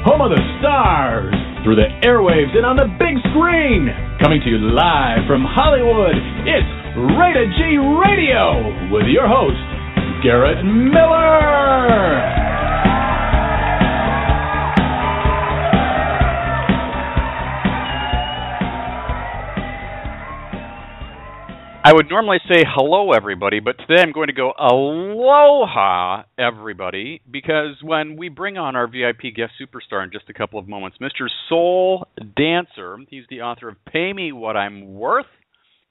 home of the stars, through the airwaves and on the big screen. Coming to you live from Hollywood, it's Rated G Radio with your host, Garrett Miller. I would normally say hello, everybody, but today I'm going to go aloha, everybody, because when we bring on our VIP guest superstar in just a couple of moments, Mr. Soul Dancer, he's the author of Pay Me What I'm Worth.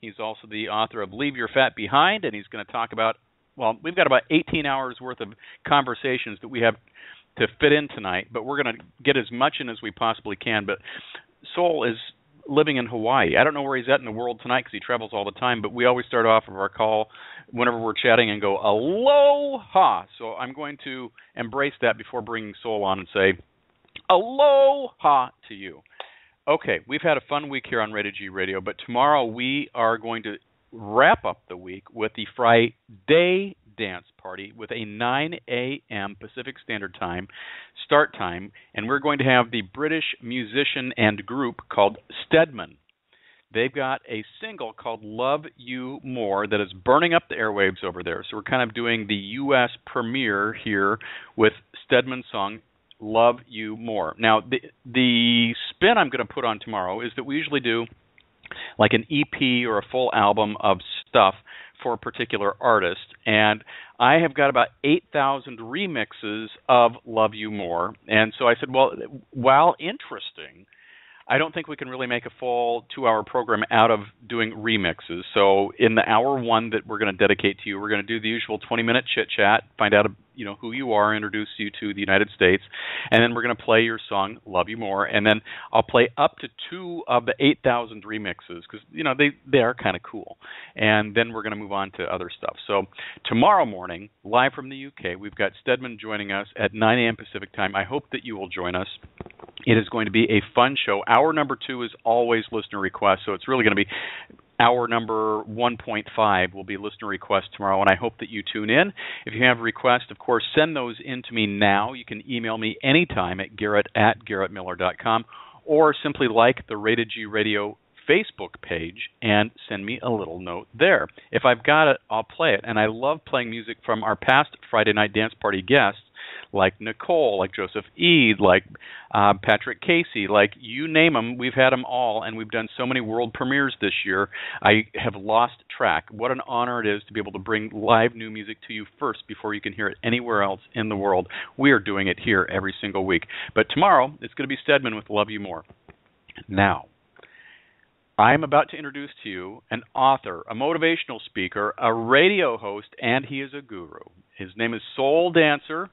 He's also the author of Leave Your Fat Behind, and he's going to talk about, well, we've got about 18 hours worth of conversations that we have to fit in tonight, but we're going to get as much in as we possibly can. But Soul is living in Hawaii. I don't know where he's at in the world tonight because he travels all the time, but we always start off of our call whenever we're chatting and go, aloha. So I'm going to embrace that before bringing Soul on and say, aloha to you. Okay, we've had a fun week here on Rated G Radio, but tomorrow we are going to wrap up the week with the Friday dance party with a 9 a.m. Pacific Standard Time start time, and we're going to have the British musician and group called Stedman. They've got a single called Love You More that is burning up the airwaves over there. So we're kind of doing the U.S. premiere here with Stedman's song Love You More. Now, the spin I'm going to put on tomorrow is that we usually do like an EP or a full album of stuff for a particular artist, and I have got about 8,000 remixes of Love You More, and so I said, well, while interesting, I don't think we can really make a full 2-hour program out of doing remixes. So in the hour one that we're going to dedicate to you, we're going to do the usual 20-minute chit-chat, find out who you are, introduce you to the United States, and then we're going to play your song, Love You More, and then I'll play up to 2 of the 8,000 remixes because, they are kind of cool. And then we're going to move on to other stuff. So tomorrow morning, live from the UK, we've got Stedman joining us at 9 a.m. Pacific time. I hope that you will join us. It is going to be a fun show. Hour number 2 is always listener request, so it's really going to be hour number 1.5 will be listener requests tomorrow, and I hope that you tune in. If you have requests, of course, send those in to me now. You can email me anytime at garrett@garrettmiller.com, or simply like the Rated G Radio Facebook page and send me a little note there. If I've got it, I'll play it, and I love playing music from our past Friday Night Dance Party guests, like Nicole, like Joseph Eade, like Patrick Casey, like you name them, we've had them all, and we've done so many world premieres this year, I have lost track. What an honor it is to be able to bring live new music to you first before you can hear it anywhere else in the world. We are doing it here every single week. But tomorrow, it's going to be Stedman with Love You More. Now, I'm about to introduce to you an author, a motivational speaker, a radio host, and he is a guru. His name is Soul Dancer,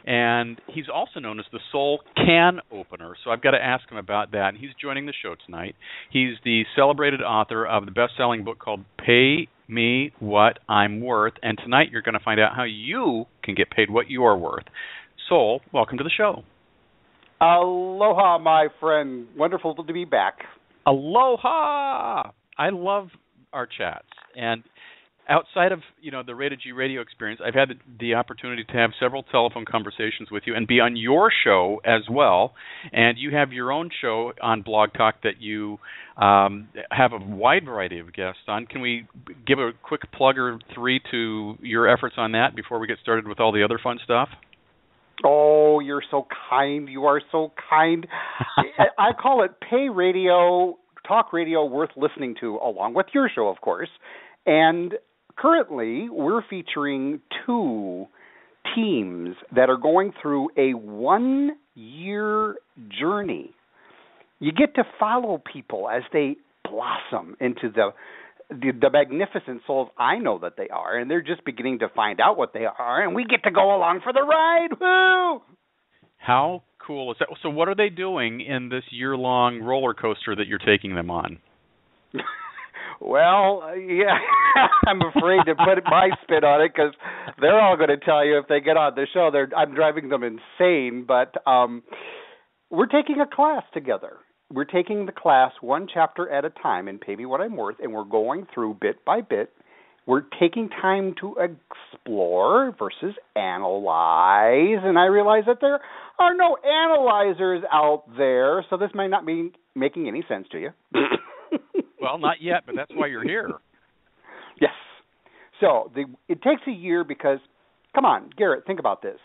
and he's also known as the Soul Can Opener, so I've got to ask him about that, and he's joining the show tonight. He's the celebrated author of the best-selling book called Pay Me What I'm Worth, and tonight you're going to find out how you can get paid what you are worth. Soul, welcome to the show. Aloha, my friend. Wonderful to be back. Aloha! I love our chats, and outside of the Rated G Radio experience, I've had the opportunity to have several telephone conversations with you and be on your show as well. And you have your own show on Blog Talk that you have a wide variety of guests on. Can we give a quick plug or 3 to your efforts on that before we get started with all the other fun stuff? Oh, you're so kind. You are so kind. I call it Pay Radio, talk radio worth listening to, along with your show, of course. And currently, we're featuring 2 teams that are going through a 1-year journey. You get to follow people as they blossom into the magnificent souls I know that they are, and they're just beginning to find out what they are, and we get to go along for the ride. Woo! How cool is that? So what are they doing in this year-long roller coaster that you're taking them on? Well, yeah, I'm afraid to put my spin on it because they're all going to tell you if they get on the show, I'm driving them insane. But we're taking a class together. We're taking the class one chapter at a time in Pay Me What I'm Worth, and we're going through bit by bit We're taking time to explore versus analyze, and I realize that there are no analyzers out there, so this might not be making any sense to you. Well, not yet, but that's why you're here. Yes. So it takes a year because, come on, Garrett, think about this.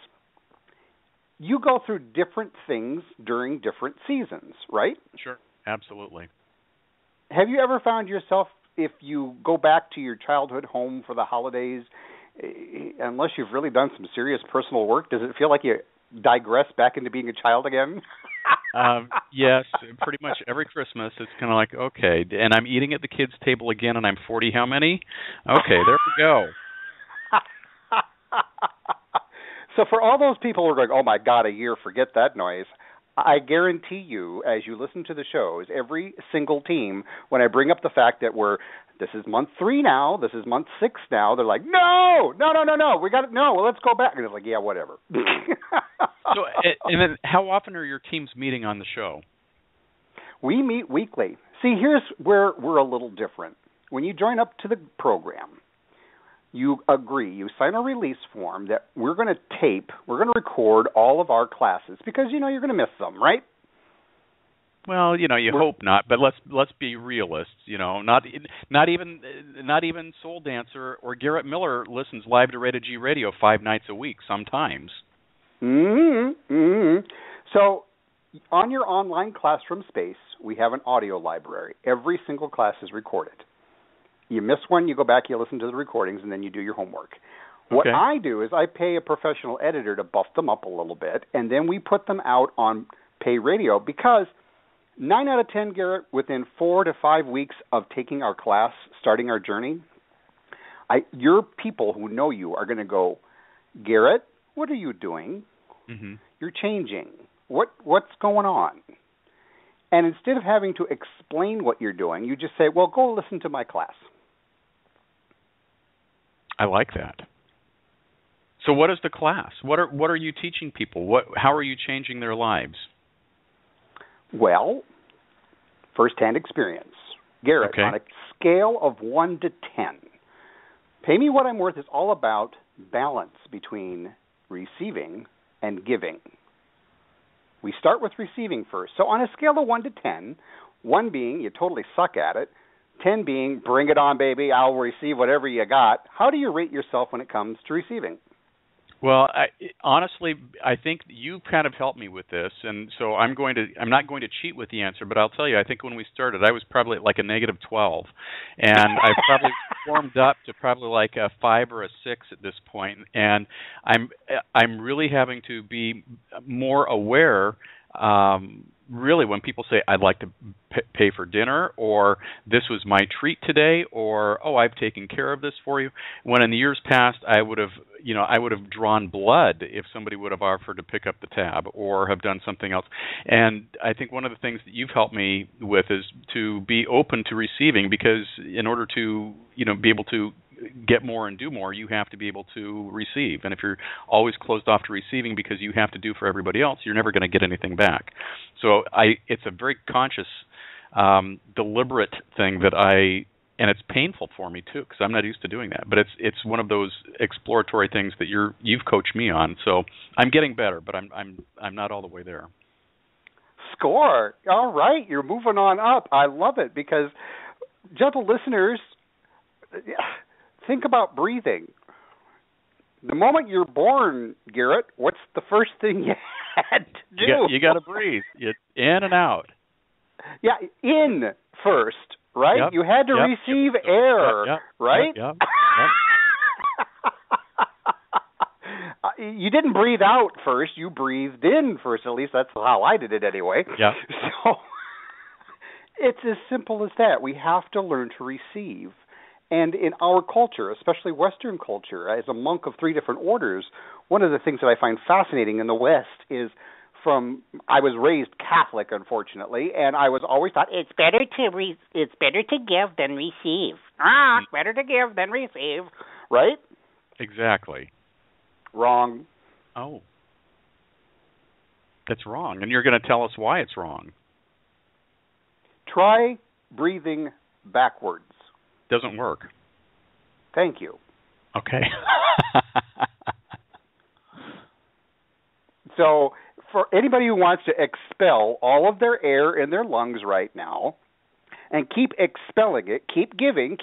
You go through different things during different seasons, right? Sure, absolutely. Have you ever found yourself, if you go back to your childhood home for the holidays, unless you've really done some serious personal work, does it feel like you digress back into being a child again? Yes, pretty much every Christmas it's kind of like, okay, and I'm eating at the kids' table again, and I'm 40 how many? Okay, there we go. So for all those people who are going, oh my God, a year, forget that noise, I guarantee you, as you listen to the shows, every single team, when I bring up the fact that this is month 3 now, this is month 6 now, they're like, no, we got it, no, well, let's go back. And it's like, yeah, whatever. So, and then how often are your teams meeting on the show? We meet weekly. See, here's where we're a little different. When you join up to the program, you agree, you sign a release form that we're going to record all of our classes because, you're going to miss them, right? Well, you hope not, but let's be realists. Not even Soul Dancer or Garrett Miller listens live to Rated G Radio 5 nights a week sometimes. Mm-hmm. Mm-hmm. So on your online classroom space, we have an audio library. Every single class is recorded. You miss one, you go back, you listen to the recordings, and then you do your homework. What I do is I pay a professional editor to buff them up a little bit, and then we put them out on Pay Radio because 9 out of 10, Garrett, within 4 to 5 weeks of taking our class, starting our journey, your people who know you are going to go, Garrett, what are you doing? Mm-hmm. You're changing. What's going on? And instead of having to explain what you're doing, you just say, well, go listen to my class. I like that. So what is the class? What are you teaching people? How are you changing their lives? Well, first-hand experience. Garrett, on a scale of 1 to 10, Pay Me What I'm Worth is all about balance between receiving and giving. We start with receiving first. So on a scale of 1 to 10, 1 being you totally suck at it, 10 being bring it on, baby, I'll receive whatever you got, how do you rate yourself when it comes to receiving? Well, honestly, I think you kind of helped me with this, and so I'm not going to cheat with the answer, but I'll tell you, I think when we started, I was probably like a -12, and I've probably warmed up to probably like a 5 or a 6 at this point, and I'm really having to be more aware. Really, when people say, I'd like to pay for dinner, or this was my treat today, or, oh, I've taken care of this for you, when in the years past I would have drawn blood if somebody would have offered to pick up the tab or have done something else. And I think one of the things that you've helped me with is to be open to receiving, because in order to, be able to get more and do more, you have to be able to receive. And if you're always closed off to receiving because you have to do for everybody else, you're never going to get anything back. So it's a very conscious, deliberate thing and it's painful for me too, because I'm not used to doing that. But it's one of those exploratory things that you've coached me on. So I'm getting better, but I'm not all the way there. Score. All right, you're moving on up. I love it, because gentle listeners, think about breathing. The moment you're born, Garrett, what's the first thing you had to do? You got to breathe. In and out. Yeah, in first, right? Yep. You had to receive air, right? Yep. You didn't breathe out first. You breathed in first. At least that's how I did it anyway. Yeah. So it's as simple as that. We have to learn to receive. And in our culture, especially Western culture, as a monk of 3 different orders, one of the things that I find fascinating in the West is I was raised Catholic, unfortunately, and I was always taught it's better to give than receive. Better to give than receive, right? Exactly. Wrong. Oh. That's wrong, and you're going to tell us why it's wrong. Try breathing backwards. Doesn't work. Thank you. Okay. So for anybody who wants to expel all of their air in their lungs right now and keep expelling it, keep giving,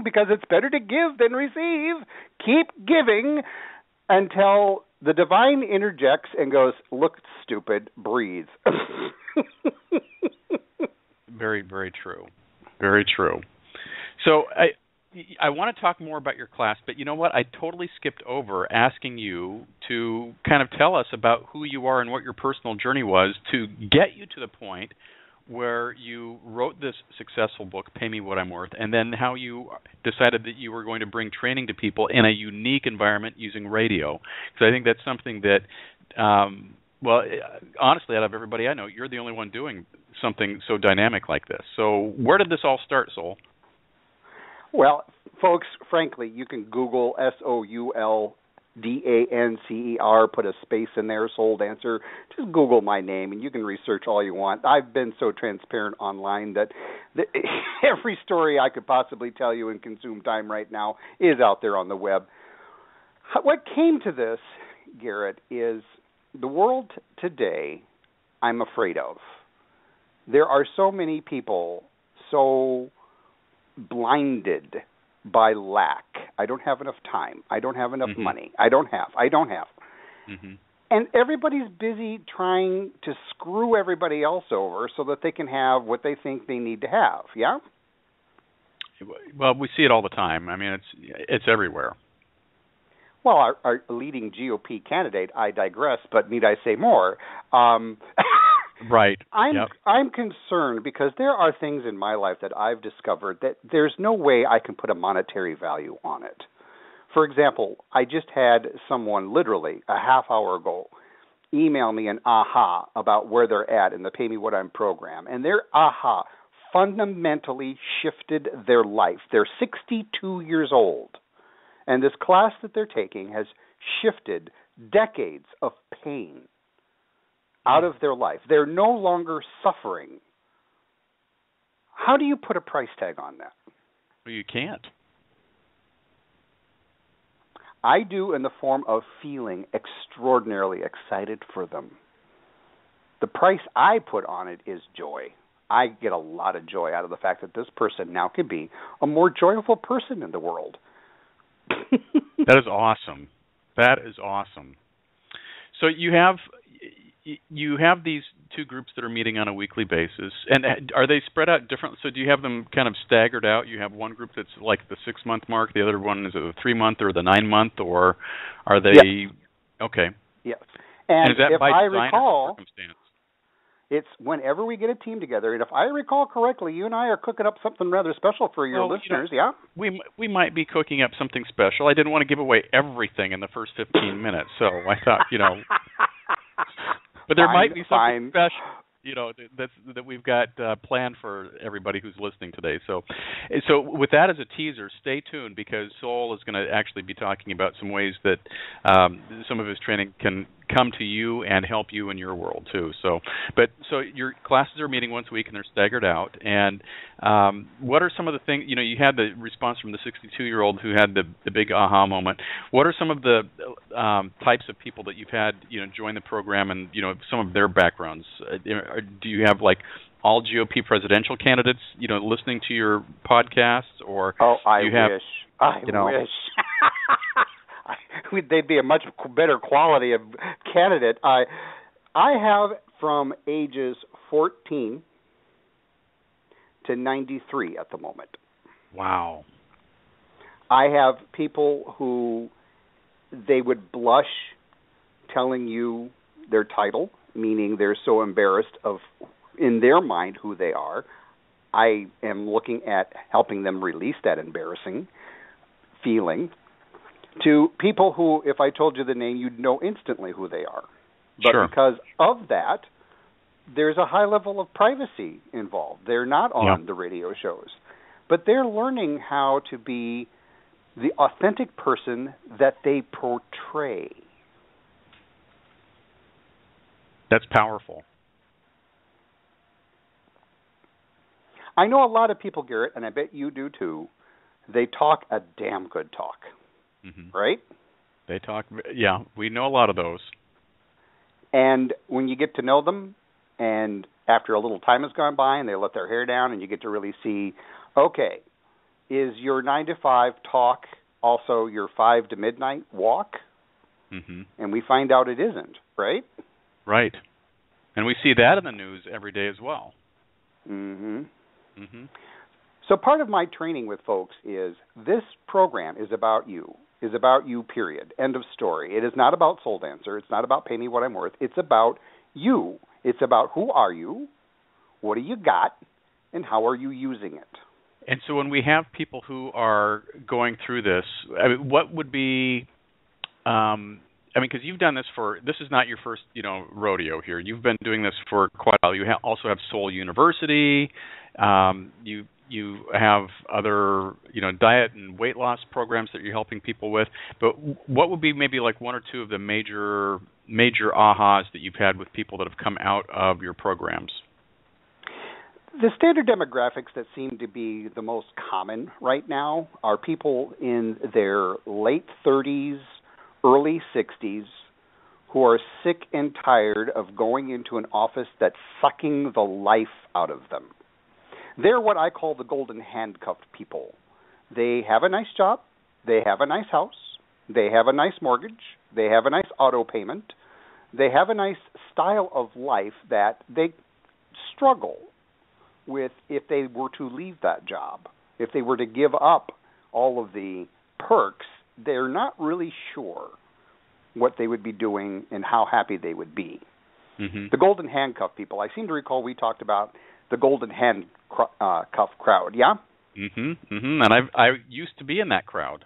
because it's better to give than receive. Keep giving until the divine interjects and goes, look, stupid, breathe. Very, very true. Very true. So I want to talk more about your class, but you know what? I totally skipped over asking you to kind of tell us about who you are and what your personal journey was to get you to the point where you wrote this successful book, Pay Me What I'm Worth, and then how you decided that you were going to bring training to people in a unique environment using radio. Because I think that's something that, well, honestly, out of everybody I know, you're the only one doing something so dynamic like this. So where did this all start, Soul? Well, folks, frankly, you can Google SOULDANCER, put a space in there, Soul Dancer. Just Google my name, and you can research all you want. I've been so transparent online that every story I could possibly tell you and consume time right now is out there on the web. What came to this, Garrett, is the world today I'm afraid of. There are so many people so blinded by lack. I don't have enough time. I don't have enough money. I don't have. Mm-hmm. And everybody's busy trying to screw everybody else over so that they can have what they think they need to have, yeah? Well, we see it all the time. I mean, it's everywhere. Well, our leading GOP candidate, I digress, but need I say more? Right. I'm concerned because there are things in my life that I've discovered that there's no way I can put a monetary value on it. For example, I just had someone literally a half hour ago email me an aha about where they're at in the Pay Me What I'm program, and their aha fundamentally shifted their life. They're 62 years old, and this class that they're taking has shifted decades of pain out of their life. They're no longer suffering. How do you put a price tag on that? Well, you can't. I do in the form of feeling extraordinarily excited for them. The price I put on it is joy. I get a lot of joy out of the fact that this person now can be a more joyful person in the world. That is awesome. That is awesome. So you have these two groups that are meeting on a weekly basis, and are they spread out different? So do you have them kind of staggered out? You have one group that's like the 6-month mark, the other one is a 3-month or the 9-month, or are they? Yes. Okay. Yes. And is that if by I design recall, or circumstance? It's whenever we get a team together, and if I recall correctly, you and I are cooking up something rather special for your listeners, yeah? We might be cooking up something special. I didn't want to give away everything in the first 15 minutes, so I thought, but there might be something special, that we've got planned for everybody who's listening today. So with that as a teaser, stay tuned because Soul is going to actually be talking about some ways that some of his training can come to you and help you in your world too. So your classes are meeting once a week and they're staggered out. And what are some of the things? You had the response from the 62-year-old who had the big aha moment. What are some of the types of people that you've had join the program and some of their backgrounds? Do you have like all GOP presidential candidates listening to your podcasts, or I do you have, wish. I wish. They'd be a much better quality of candidate. I have from ages 14 to 93 at the moment. Wow. I have people who they would blush telling you their title, meaning they're so embarrassed of, in their mind, who they are. I am looking at helping them release that embarrassing feeling, to people who, if I told you the name, you'd know instantly who they are. But sure. Because of that, there's a high level of privacy involved. They're not on the radio shows. But they're learning how to be the authentic person that they portray. That's powerful. I know a lot of people, Garrett, and I bet you do too, they talk a damn good talk, right? They talk, yeah, we know a lot of those. And when you get to know them, and after a little time has gone by and they let their hair down and you get to really see, okay, is your 9 to 5 talk also your 5 to midnight walk? And we find out it isn't, right? Right. And we see that in the news every day as well. So part of my training with folks is this program is about you, period. End of story. It is not about Soul Dancer. It's not about pay me what I'm worth. It's about you. It's about who are you, what do you got, and how are you using it. And so when we have people who are going through this, I mean, what would be, because you've done this this is not your first, rodeo here. You've been doing this for quite a while. You also have Soul University. You have other, diet and weight loss programs that you're helping people with. But what would be maybe like one or two of the major ahas that you've had with people that have come out of your programs? The standard demographics that seem to be the most common right now are people in their late 30s, early 60s, who are sick and tired of going into an office that's sucking the life out of them. They're what I call the golden handcuffed people. They have a nice job, they have a nice house, they have a nice mortgage, they have a nice auto payment, they have a nice style of life that they struggle with if they were to leave that job. If they were to give up all of the perks, they're not really sure what they would be doing and how happy they would be. The golden handcuff people, I seem to recall we talked about the golden handcuff crowd, yeah? And I used to be in that crowd.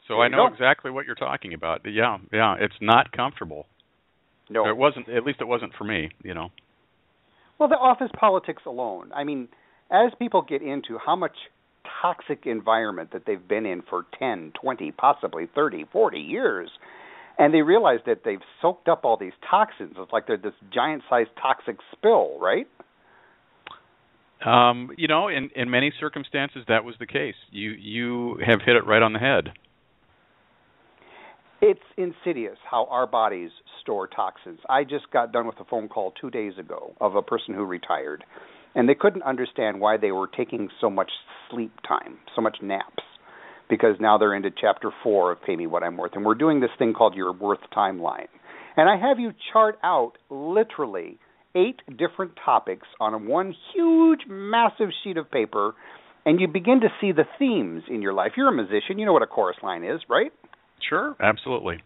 So I know exactly what you're talking about. Yeah, it's not comfortable. No. It wasn't, at least it wasn't for me, Well, the office politics alone. I mean, as people get into how much toxic environment that they've been in for 10, 20, possibly 30, 40 years, and they realize that they've soaked up all these toxins. It's like they're this giant-sized toxic spill, right? In many circumstances, that was the case. You have hit it right on the head. It's insidious how our bodies store toxins. I just got done with a phone call 2 days ago of a person who retired, and they couldn't understand why they were taking so much sleep time, so much naps, because now they're into Chapter 4 of Pay Me What I'm Worth, and we're doing this thing called your Worth Timeline. And I have you chart out literally 8 different topics on one huge, massive sheet of paper, and you begin to see the themes in your life. You're a musician. You know what a chorus line is, right? Sure, absolutely.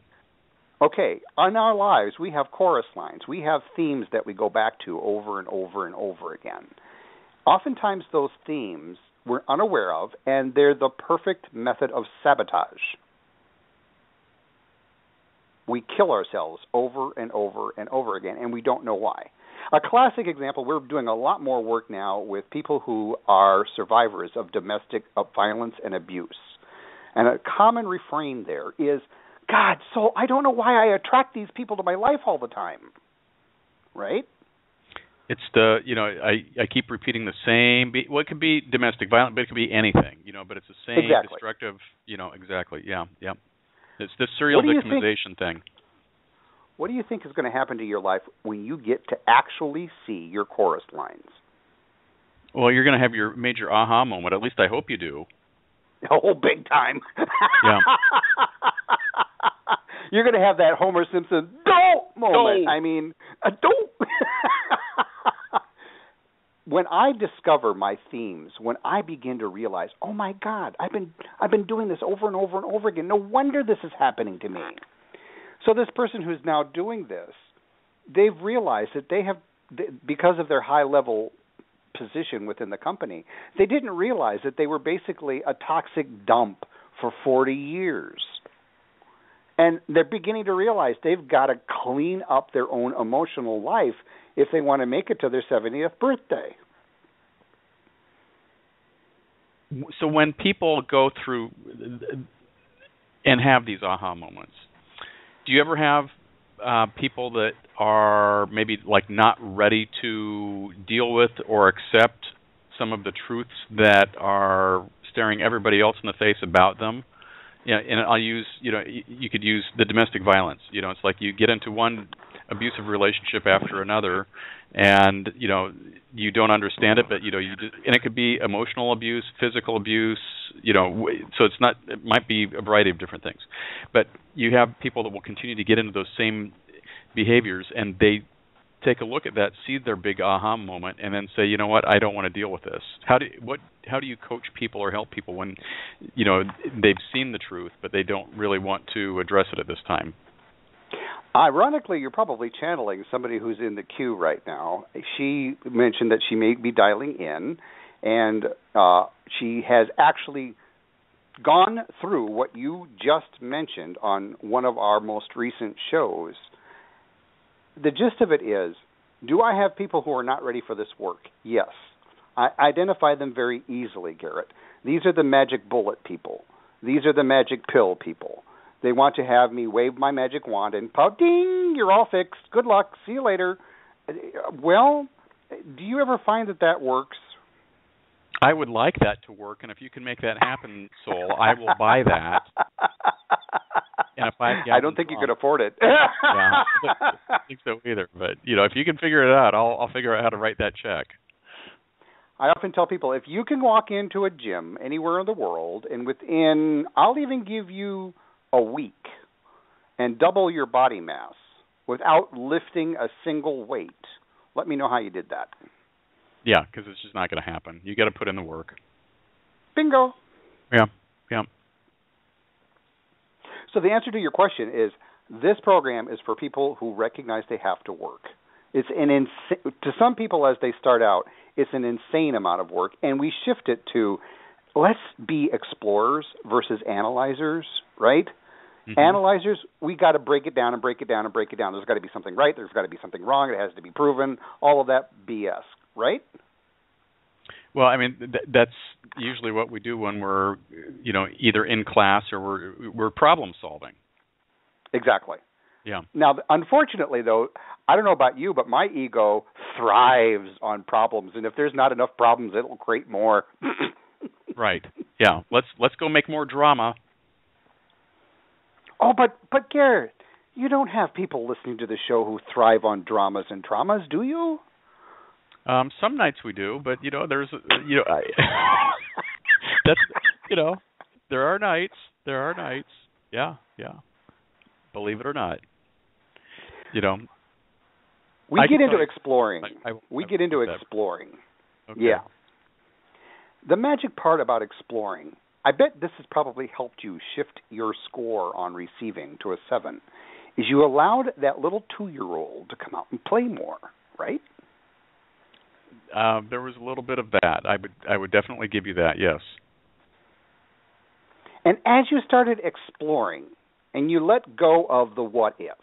Okay, in our lives, we have chorus lines. We have themes that we go back to over and over and over again. Oftentimes, those themes we're unaware of, and they're the perfect method of sabotage. We kill ourselves over and over and over again, and we don't know why. A classic example, we're doing a lot more work now with people who are survivors of domestic violence and abuse. And a common refrain there is, God, so I don't know why I attract these people to my life all the time. Right? It's I keep repeating the same, well, it could be domestic violence, but it could be anything, but it's the same destructive, exactly, yeah. It's this serial victimization thing. What do you think is going to happen to your life when you get to actually see your chorus lines? Well, you're going to have your major aha moment, at least I hope you do. Oh, big time. Yeah. You're going to have that Homer Simpson don't moment. Don't. I mean, don't. When I discover my themes, when I begin to realize, oh my God, I've been doing this over and over and over again. No wonder this is happening to me. So this person who's now doing this, they've realized that they have, because of their high level position within the company, they didn't realize that they were basically a toxic dump for 40 years. And they're beginning to realize they've got to clean up their own emotional life if they want to make it to their 70th birthday. So when people go through and have these aha moments, do you ever have people that are maybe like not ready to deal with or accept some of the truths that are staring everybody else in the face about them. Yeah, and I'll use, you could use the domestic violence. It's like you get into one abusive relationship after another, and you don't understand it, but and it could be emotional abuse, physical abuse. So it's not. It might be a variety of different things, but you have people that will continue to get into those same behaviors, and they take a look at that, see their big aha moment, and then say, you know what, I don't want to deal with this. How do you coach people or help people when they've seen the truth, but they don't really want to address it at this time? Ironically, you're probably channeling somebody who's in the queue right now. She mentioned that she may be dialing in, and she has actually gone through what you just mentioned on one of our most recent shows. The gist of it is, do I have people who are not ready for this work? Yes. I identify them very easily, Garrett. These are the magic bullet people. These are the magic pill people. They want to have me wave my magic wand and pout, ding, you're all fixed. Good luck. See you later. Well, do you ever find that works? I would like that to work, and if you can make that happen, Sol, I will buy that. And if I don't think you could afford it. Yeah, I don't think so either. But if you can figure it out, I'll figure out how to write that check. I often tell people, if you can walk into a gym anywhere in the world, and I'll even give you a week, and double your body mass without lifting a single weight, let me know how you did that. Yeah, because it's just not going to happen. You got to put in the work. Bingo. Yeah. So the answer to your question is, this program is for people who recognize they have to work. It's to some people as they start out, it's an insane amount of work, and we shift it to let's be explorers versus analyzers, right? Mm-hmm. Analyzers, we got to break it down and break it down and break it down. There's got to be something right. There's got to be something wrong. It has to be proven. All of that BS, right? Well, I mean, that's usually what we do when we're, either in class or we're problem solving. Exactly. Yeah. Now, unfortunately, though, I don't know about you, but my ego thrives on problems, and if there's not enough problems, it'll create more. Right. Yeah. Let's go make more drama. Oh, but Garrett, you don't have people listening to the show who thrive on dramas and traumas, do you? Some nights we do, but there's that's there are nights. Yeah. Believe it or not, we get into exploring. We get into exploring. Okay. Yeah. The magic part about exploring, I bet this has probably helped you shift your score on receiving to a 7, is you allowed that little 2-year-old to come out and play more, right? There was a little bit of that. I would definitely give you that, yes. And as you started exploring and you let go of the what-ifs,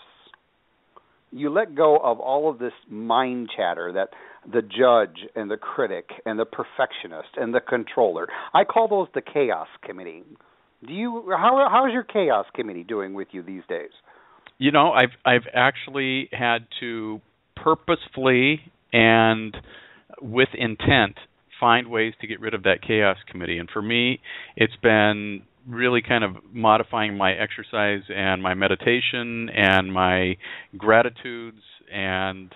you let go of all of this mind chatter that the judge and the critic and the perfectionist and the controller, I call those the chaos committee. How's your chaos committee doing with you these days? I've actually had to purposefully and with intent find ways to get rid of that chaos committee. And for me, it's been really kind of modifying my exercise and my meditation and my gratitudes and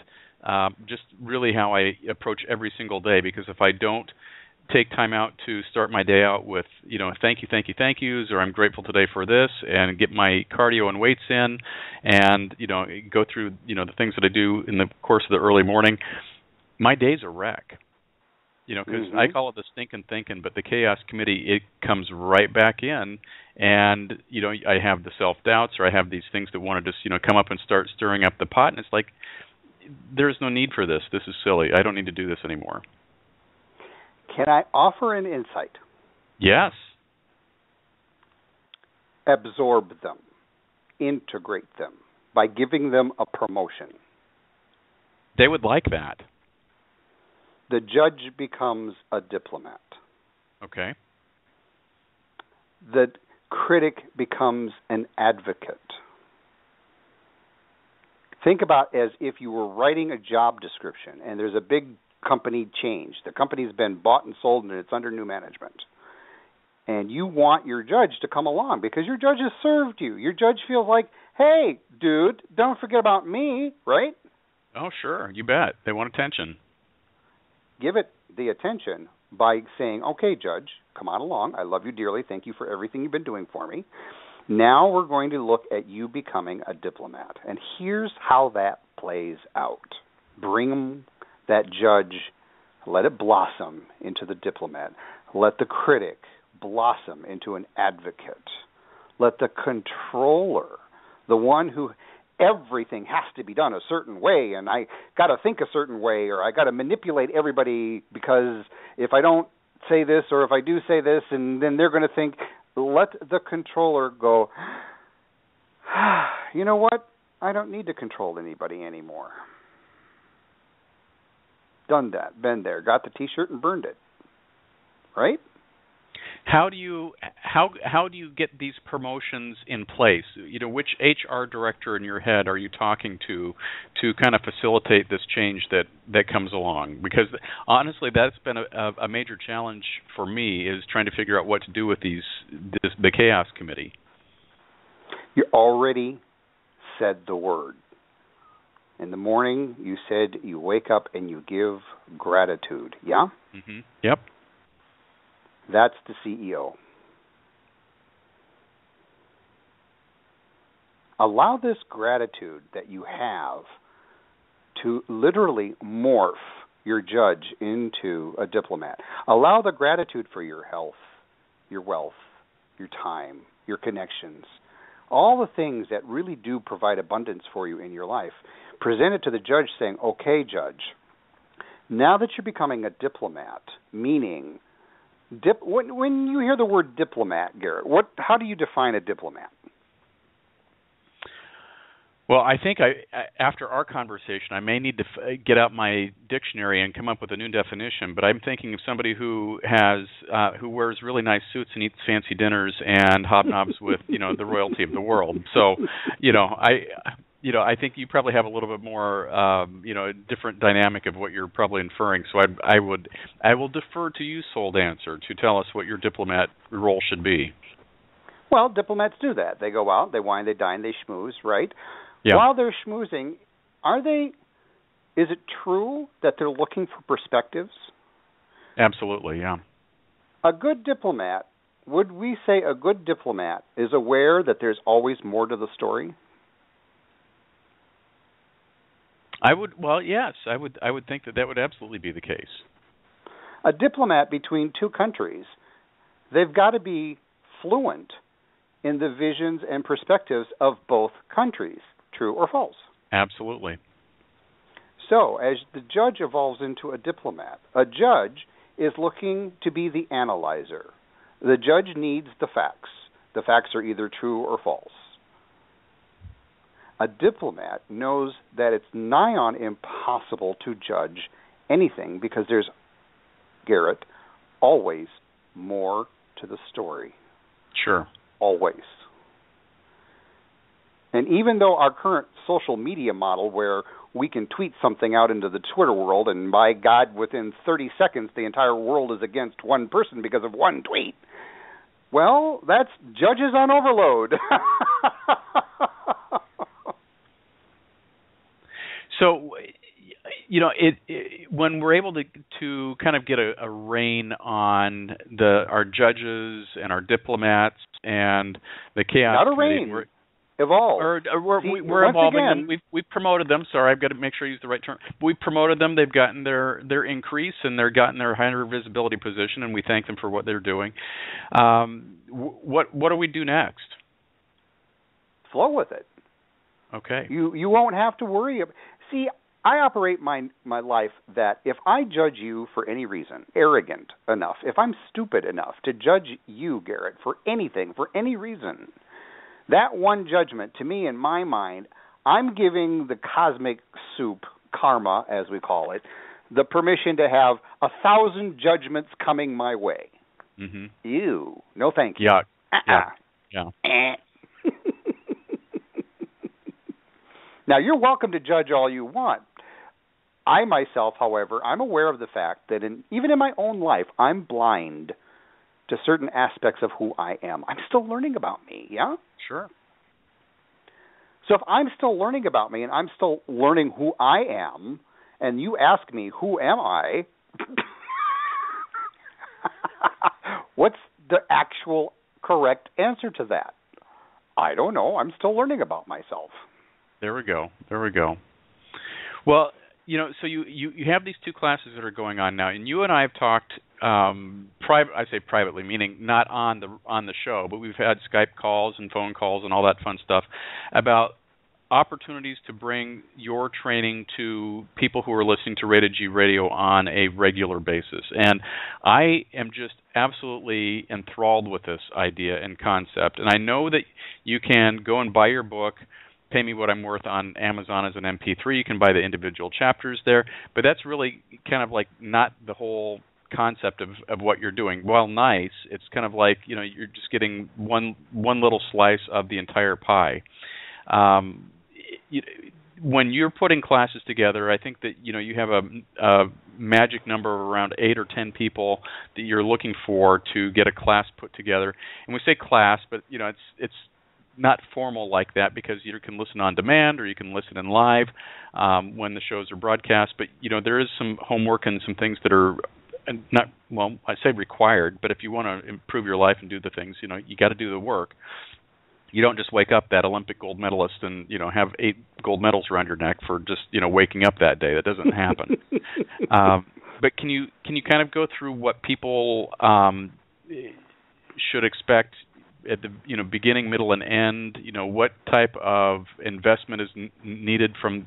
just really how I approach every single day. Because if I don't take time out to start my day out with, thank yous, or I'm grateful today for this, and get my cardio and weights in, and, go through, the things that I do in the course of the early morning, my day's a wreck. Because I call it the stinking thinking, but the chaos committee, it comes right back in, and, I have the self-doubts, or I have these things that want to just, come up and start stirring up the pot, and it's like, there's no need for this. This is silly. I don't need to do this anymore. Can I offer an insight? Yes. Absorb them. Integrate them by giving them a promotion. They would like that. The judge becomes a diplomat. Okay. The critic becomes an advocate. Think about as if you were writing a job description and there's a big company change. The company's been bought and sold and it's under new management. And you want your judge to come along because your judge has served you. Your judge feels like, hey, dude, don't forget about me, right? Oh, sure. You bet. They want attention. Give it the attention by saying, okay, judge, come on along. I love you dearly. Thank you for everything you've been doing for me. Now we're going to look at you becoming a diplomat. And here's how that plays out. Bring that judge, let it blossom into the diplomat. Let the critic blossom into an advocate. Let the controller, the one who everything has to be done a certain way, and I got to think a certain way, or I got to manipulate everybody because if I don't say this or if I do say this, and then they're going to think, let the controller go, you know what? I don't need to control anybody anymore. Done that, been there, got the T-shirt and burned it. Right? How do you get these promotions in place? You know, which HR director in your head are you talking to kind of facilitate this change that comes along? Because honestly, that's been a major challenge for me, is trying to figure out what to do with the chaos committee. You already said the word. In the morning, you said you wake up and you give gratitude. Yeah? Mm-hmm. Yep. That's the CEO. Allow this gratitude that you have to literally morph your judge into a diplomat. Allow the gratitude for your health, your wealth, your time, your connections, all the things that really do provide abundance for you in your life. Present it to the judge saying, okay, judge, now that you're becoming a diplomat, meaning when you hear the word diplomat, Garrett, how do you define a diplomat? Well, I think after our conversation, I may need to get out my dictionary and come up with a new definition. But I'm thinking of somebody who wears really nice suits and eats fancy dinners and hobnobs with the royalty of the world. So, I think you probably have a little bit more, different dynamic of what you're probably inferring. So I will defer to you, Soul Dancer, to tell us what your diplomat role should be. Well, diplomats do that. They go out, they wine, they dine, they schmooze, right? Yeah. While they're schmoozing, is it true that they're looking for perspectives? Absolutely, yeah. A good diplomat, would we say a good diplomat is aware that there's always more to the story? Yes, I would think that would absolutely be the case. A diplomat between two countries, they've got to be fluent in the visions and perspectives of both countries, true or false? Absolutely. So, as the judge evolves into a diplomat, a judge is looking to be the analyzer. The judge needs the facts. The facts are either true or false. A diplomat knows that it's nigh on impossible to judge anything because there's, Garrett, always more to the story. Sure. Always. And even though our current social media model where we can tweet something out into the Twitter world and by God, within 30 seconds the entire world is against one person because of one tweet, well, that's judges on overload. So, when we're able to kind of get a rein on our judges and our diplomats and the chaos not a rein, evolve. We're evolving them. We've promoted them. Sorry, I've got to make sure I use the right term. We've promoted them. They've gotten their increase and they've gotten their higher visibility position, and we thank them for what they're doing. What do we do next? Flow with it. Okay. You won't have to worry. See, I operate my life that if I judge you for any reason, arrogant enough, if I'm stupid enough to judge you, Garrett, for anything, for any reason, that one judgment, to me, in my mind, I'm giving the cosmic soup, karma, as we call it, the permission to have 1,000 judgments coming my way. Mm-hmm. Ew. No thank you. Yuck. Yeah. Now, you're welcome to judge all you want. I myself, however, I'm aware of the fact that even in my own life, I'm blind to certain aspects of who I am. I'm still learning about me, yeah? Sure. So if I'm still learning about me and I'm still learning who I am, and you ask me, who am I? What's the actual correct answer to that? I don't know. I'm still learning about myself. There we go. Well, so you have these two classes that are going on now, and you and I have talked I say privately, meaning not on the show, but we've had Skype calls and phone calls and all that fun stuff about opportunities to bring your training to people who are listening to Rated G Radio on a regular basis. And I am just absolutely enthralled with this idea and concept. And I know that you can go and buy your book, Pay Me What I'm Worth, on Amazon as an MP3. You can buy the individual chapters there, but that's really kind of like not the whole concept of what you're doing. While nice, it's kind of like, you're just getting one little slice of the entire pie. When you're putting classes together, I think that you have a magic number of around 8 or 10 people that you're looking for to get a class put together. And we say class, but it's not formal like that, because you can listen on demand or you can listen in live when the shows are broadcast. But there is some homework and some things that are not, well, I say required, but if you want to improve your life and do the things, you got to do the work. You don't just wake up that Olympic gold medalist and have 8 gold medals around your neck for just waking up that day. That doesn't happen. But can you kind of go through what people should expect at the beginning, middle, and end? What type of investment is needed from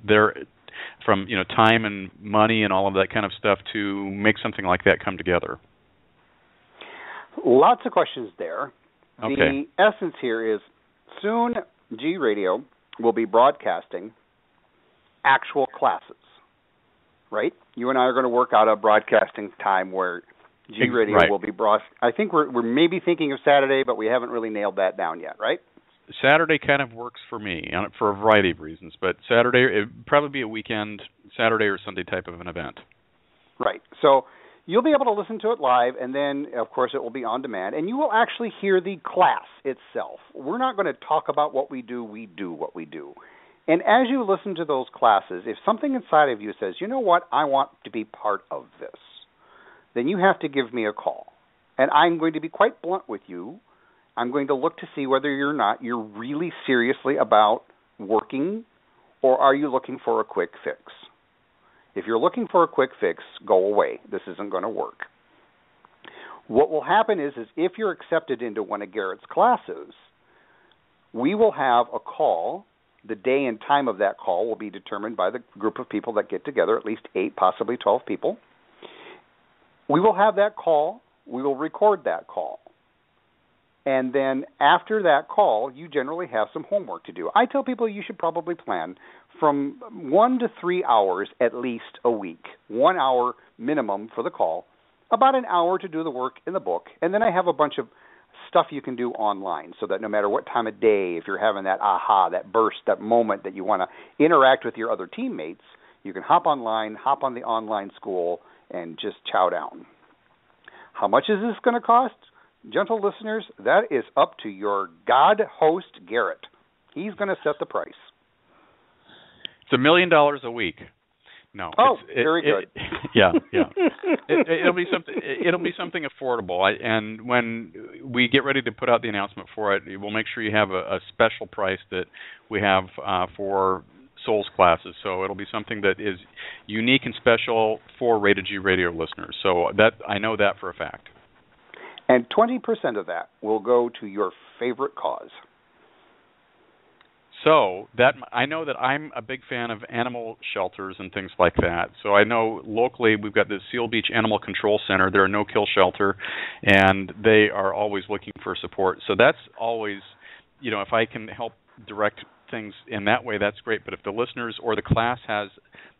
time and money and all of that kind of stuff to make something like that come together? Lots of questions there. Okay. The essence here is, soon G Radio will be broadcasting actual classes, right? You and I are going to work out a broadcasting time where G Radio will be I think we're maybe thinking of Saturday, but we haven't really nailed that down yet, right? Saturday kind of works for me for a variety of reasons, but Saturday, it'd probably be a weekend, Saturday or Sunday type of an event. Right. So you'll be able to listen to it live, and then, of course, it will be on demand, and you will actually hear the class itself. We're not going to talk about what we do what we do. And as you listen to those classes, if something inside of you says, you know what, I want to be part of this, then you have to give me a call. And I'm going to be quite blunt with you. I'm going to look to see whether you're really seriously about working, or are you looking for a quick fix. If you're looking for a quick fix, go away. This isn't going to work. What will happen is if you're accepted into one of Garrett's classes, we will have a call. The day and time of that call will be determined by the group of people that get together, at least 8, possibly 12 people. We will have that call. We will record that call. And then after that call, you generally have some homework to do. I tell people you should probably plan from 1 to 3 hours at least a week. 1 hour minimum for the call, about an hour to do the work in the book. And then I have a bunch of stuff you can do online, so that no matter what time of day, if you're having that aha, that burst, that moment that you want to interact with your other teammates, you can hop online, hop on the online school, and just chow down. How much is this going to cost? Gentle listeners, that is up to your God host, Garrett. He's going to set the price. It's $1 million a week. No. Very good. Yeah. It'll be something. It'll be something affordable. And when we get ready to put out the announcement for it, we'll make sure you have a special price that we have for Souls classes. So it'll be something that is unique and special for Rated G Radio listeners. So that I know that for a fact. And 20% of that will go to your favorite cause. So that I know that I'm a big fan of animal shelters and things like that. So I know locally we've got the Seal Beach Animal Control Center. They're a no-kill shelter, and they are always looking for support. So that's always, if I can help direct things in that way, that's great. But if the listeners or the class has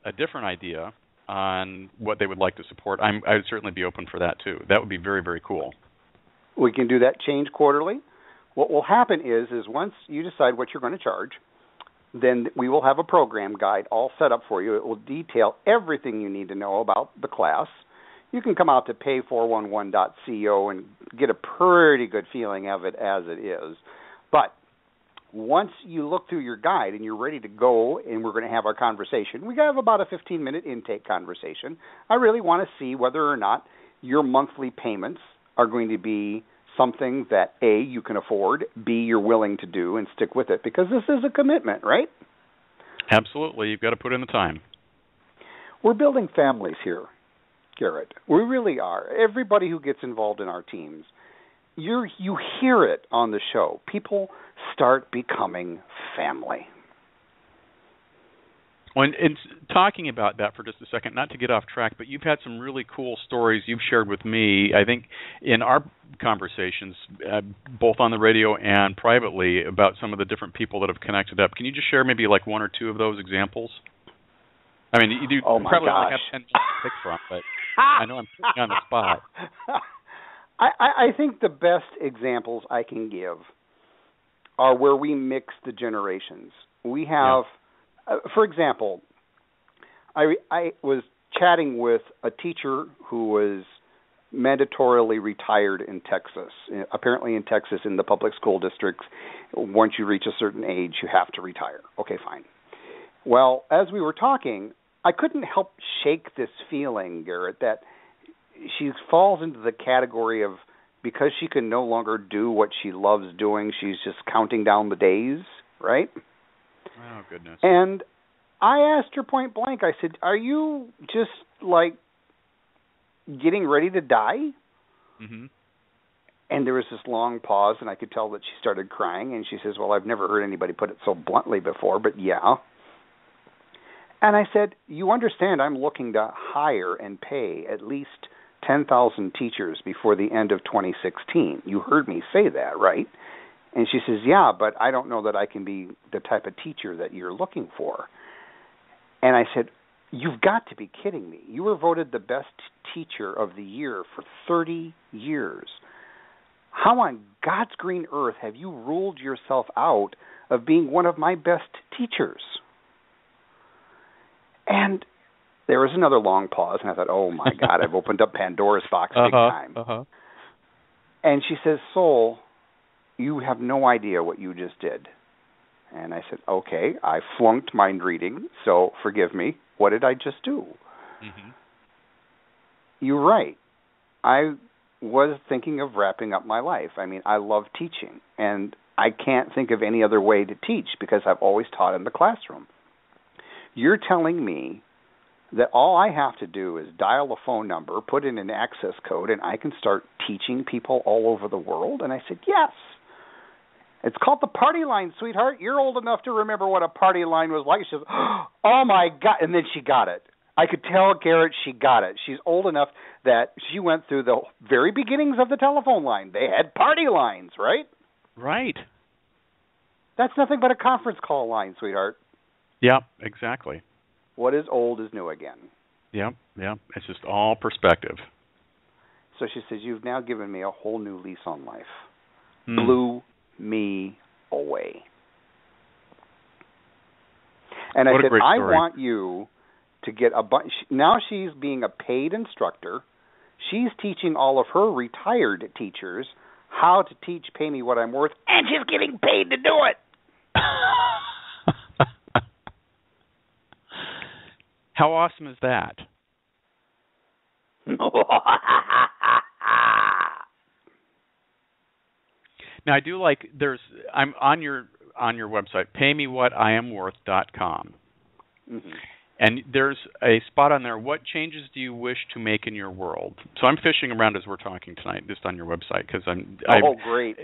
a different idea on what they would like to support, I would certainly be open for that too. That would be very, very cool. We can do that change quarterly. What will happen is once you decide what you're going to charge, then we will have a program guide all set up for you. It will detail everything you need to know about the class. you can come out to pay411.co and get a pretty good feeling of it as it is. But once you look through your guide and you're ready to go and we're going to have our conversation, we have about a 15-minute intake conversation. I really want to see whether or not your monthly payments are going to be something that, A, you can afford, B, you're willing to do and stick with it, because this is a commitment, right? Absolutely. You've got to put in the time. We're building families here, Garrett. We really are. Everybody who gets involved in our teams, you hear it on the show. People start becoming family. When it's talking about that for just a second, not to get off track, but you've had some really cool stories you've shared with me, I think, in our conversations, both on the radio and privately, about some of the different people that have connected up. Can you just share maybe like one or two of those examples? I mean, you do probably only have 10 minutes to pick from, but I know I'm putting you on the spot. I think the best examples I can give are where we mix the generations. We have... for example, I was chatting with a teacher who was mandatorily retired in Texas. Apparently in Texas, in the public school districts, once you reach a certain age, you have to retire. Okay, fine. Well, as we were talking, I couldn't help shake this feeling, Garrett, that she falls into the category of, because she can no longer do what she loves doing, she's just counting down the days, right? Oh, goodness. And I asked her point blank, I said, are you just, like, getting ready to die? Mm-hmm. And there was this long pause, and I could tell that she started crying, and she says, well, I've never heard anybody put it so bluntly before, but yeah. And I said, you understand I'm looking to hire and pay at least 10,000 teachers before the end of 2016. You heard me say that, right? And she says, yeah, but I don't know that I can be the type of teacher that you're looking for. And I said, you've got to be kidding me. You were voted the best teacher of the year for 30 years. How on God's green earth have you ruled yourself out of being one of my best teachers? And there was another long pause, and I thought, oh, my God, I've opened up Pandora's box big time. And she says, Soul, you have no idea what you just did. And I said, okay, I flunked mind reading, so forgive me. What did I just do? Mm-hmm. You're right. I was thinking of wrapping up my life. I mean, I love teaching, and I can't think of any other way to teach because I've always taught in the classroom. You're telling me that all I have to do is dial a phone number, put in an access code, and I can start teaching people all over the world? And I said, yes. It's called the party line, sweetheart. You're old enough to remember what a party line was like. She says, oh, my God. And then she got it. I could tell, Garrett, she got it. She's old enough that she went through the very beginnings of the telephone line. They had party lines, right? Right. That's nothing but a conference call line, sweetheart. Yeah, exactly. What is old is new again. Yeah. It's just all perspective. So she says, you've now given me a whole new lease on life. Blew me away. And I said, I want you to get a bunch. Now she's being a paid instructor. She's teaching all of her retired teachers how to teach Pay Me What I'm Worth, and she's getting paid to do it. How awesome is that? Now I do like I'm on your website, paymewhatiamworth.com. Mm-hmm. And there's a spot on there, what changes do you wish to make in your world? So I'm fishing around as we're talking tonight, just on your website, because great.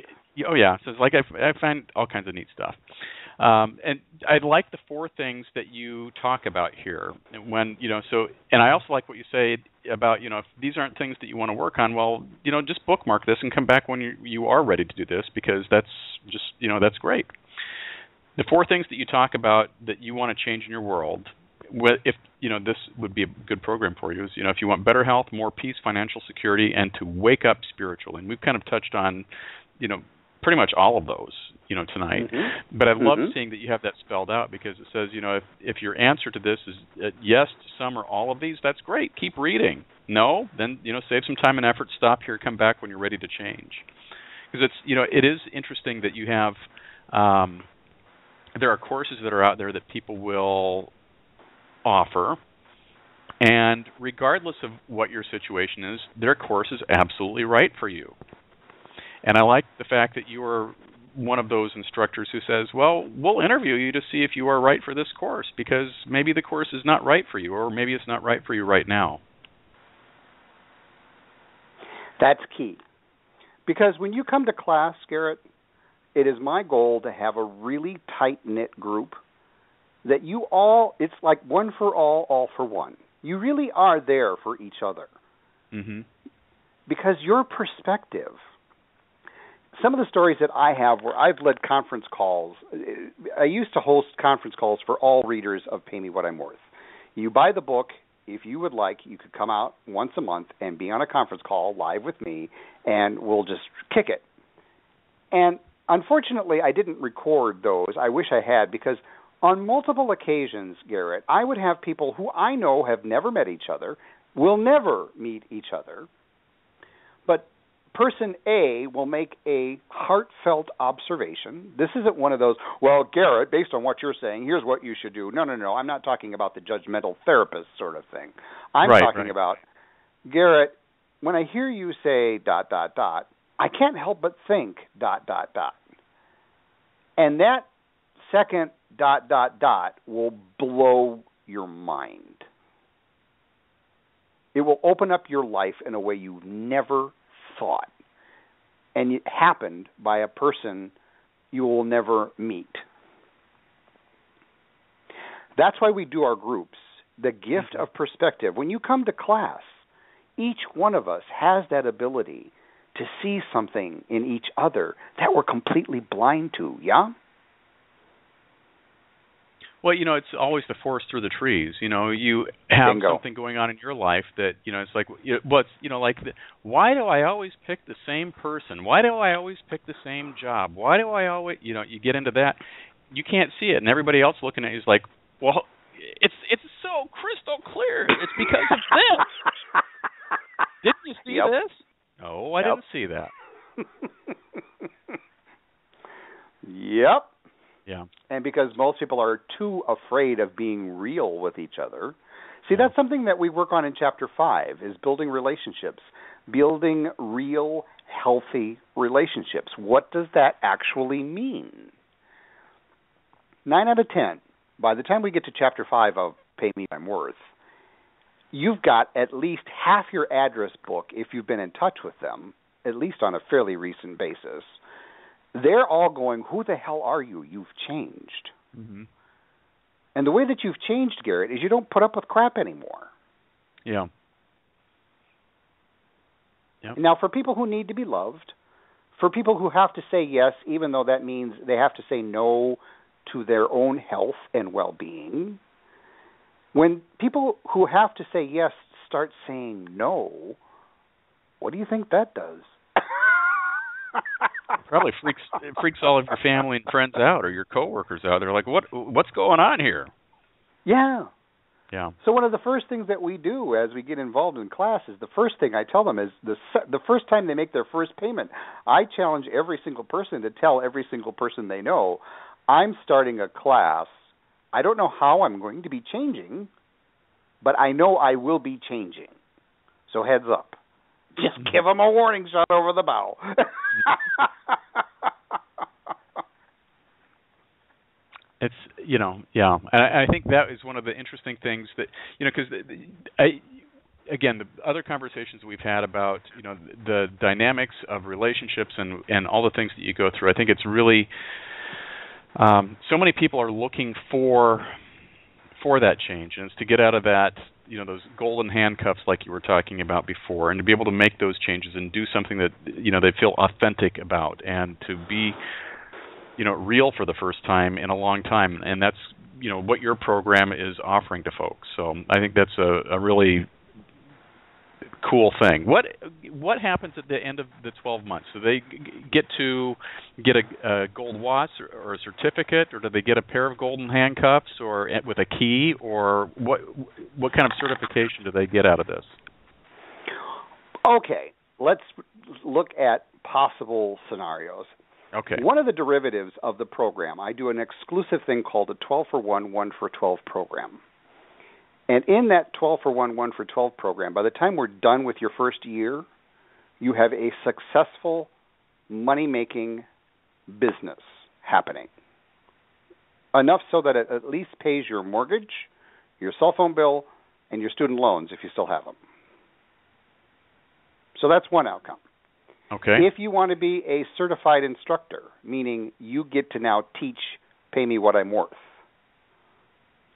Oh, yeah. So it's like I find all kinds of neat stuff. And I like the 4 things that you talk about here. And I also like what you say about, if these aren't things that you want to work on, well, just bookmark this and come back when you are ready to do this, because that's just, that's great. The 4 things that you talk about that you want to change in your world, if this would be a good program for you, is if you want better health, more peace, financial security, and to wake up spiritually. And we've kind of touched on pretty much all of those tonight. Mm-hmm. But I love seeing that you have that spelled out, because it says if your answer to this is yes to some or all of these, that's great. Keep reading. No, then save some time and effort. Stop here. Come back when you're ready to change. Because it is interesting that you have there are courses that are out there that people will offer, and regardless of what your situation is, their course is absolutely right for you. And I like the fact that you are one of those instructors who says, well, we'll interview you to see if you are right for this course, because maybe the course is not right for you, or maybe it's not right for you right now. That's key. Because when you come to class, Garrett, it is my goal to have a really tight-knit group that you all, it's like one for all for one. You really are there for each other. Mm-hmm. Because your perspective, some of the stories that I have where I've led conference calls, I used to host conference calls for all readers of Pay Me What I'm Worth. You buy the book. If you would like, you could come out once a month and be on a conference call live with me, and we'll just kick it. And unfortunately, I didn't record those. I wish I had, because on multiple occasions, Garrett, I would have people who I know have never met each other, will never meet each other, but person A will make a heartfelt observation. This isn't one of those, well, Garrett, based on what you're saying, here's what you should do. No. I'm not talking about the judgmental therapist sort of thing. I'm talking about, Garrett, when I hear you say ... I can't help but think ... And that second ... will blow your mind. It will open up your life in a way you've never thought. And it happened by a person you will never meet. That's why we do our groups. The gift of perspective. When you come to class, each one of us has that ability to see something in each other that we're completely blind to, yeah? Well, it's always the forest through the trees. You have Bingo. something going on in your life that, it's like, why do I always pick the same person? Why do I always pick the same job? Why do I always, you get into that. You can't see it, and everybody else looking at you is like, well, it's so crystal clear. It's because of this. Didn't you see this? No, I didn't see that. Yep. Yeah. And because most people are too afraid of being real with each other. See, that's something that we work on in Chapter 5, is building relationships, building real, healthy relationships. What does that actually mean? 9 out of 10, by the time we get to Chapter 5 of Pay Me What I'm Worth, you've got at least half your address book, if you've been in touch with them, at least on a fairly recent basis. They're all going, who the hell are you? You've changed. Mm-hmm. And the way that you've changed, Garrett, is you don't put up with crap anymore. Yeah. Yep. Now, for people who need to be loved, for people who have to say yes, even though that means they have to say no to their own health and well-being, when people who have to say yes start saying no, what do you think that does? Probably freaks all of your family and friends out, or your coworkers out. They're like, what's going on here? Yeah. Yeah. So one of the first things that we do as we get involved in class is the first thing I tell them is the first time they make their first payment, I challenge every single person to tell every single person they know, I'm starting a class. I don't know how I'm going to be changing, but I know I will be changing. So heads up. Just give them a warning shot over the bow. It's, yeah. I think that is one of the interesting things that, because again, the other conversations we've had about, the dynamics of relationships and all the things that you go through, I think it's really, so many people are looking for that change, and it's to get out of that, those golden handcuffs like you were talking about before, and to be able to make those changes and do something that, they feel authentic about, and to be, real for the first time in a long time. And that's, what your program is offering to folks. So I think that's a really cool thing. What happens at the end of the 12 months? Do they get a gold watch or a certificate, or do they get a pair of golden handcuffs, or with a key, or what kind of certification do they get out of this? Okay, let's look at possible scenarios. Okay. One of the derivatives of the program, I do an exclusive thing called a 12 for 1, 1 for 12 program. And in that 12 for 1, 1 for 12 program, by the time we're done with your first year, you have a successful money-making business happening. Enough so that it at least pays your mortgage, your cell phone bill, and your student loans if you still have them. So that's one outcome. Okay. If you want to be a certified instructor, meaning you get to now teach, pay me what I'm worth,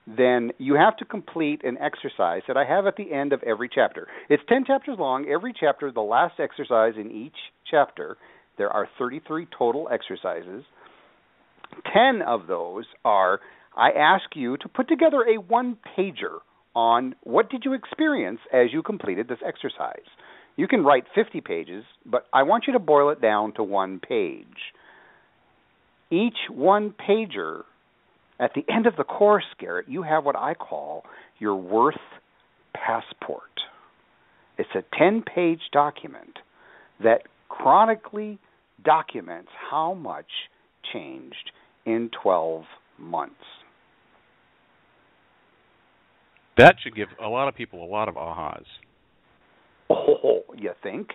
then you have to complete an exercise that I have at the end of every chapter. It's 10 chapters long. Every chapter, the last exercise in each chapter, there are 33 total exercises. 10 of those are, I ask you to put together a one-pager on what did you experience as you completed this exercise. You can write 50 pages, but I want you to boil it down to one page. Each one-pager, at the end of the course, Garrett, you have what I call your worth passport. It's a 10-page document that chronically documents how much changed in 12 months. That should give a lot of people a lot of ahas. Oh, you think?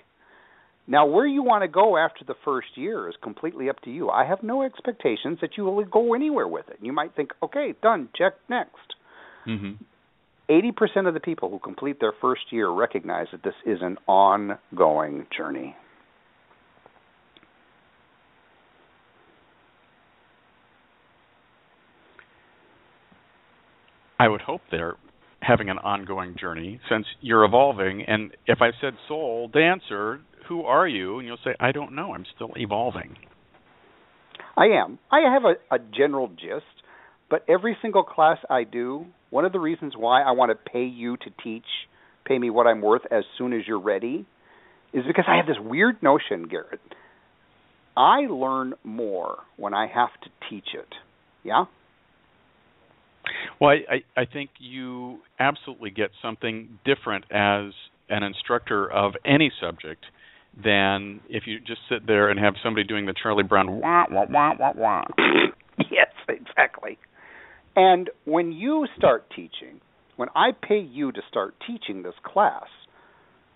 Now, where you want to go after the first year is completely up to you. I have no expectations that you will go anywhere with it. You might think, okay, done, check, next. Mm-hmm. 80% of the people who complete their first year recognize that this is an ongoing journey. I would hope they're having an ongoing journey since you're evolving. And if I said soul dancer, who are you? And you'll say, I don't know. I'm still evolving. I am. I have a general gist, but every single class I do, one of the reasons why I want to pay you to teach, pay me what I'm worth as soon as you're ready, is because I have this weird notion, Garrett. I learn more when I have to teach it. Yeah? Well, I think you absolutely get something different as an instructor of any subject than if you just sit there and have somebody doing the Charlie Brown wah, wah, wah, wah, wah. Yes, exactly. And when you start teaching, when I pay you to start teaching this class,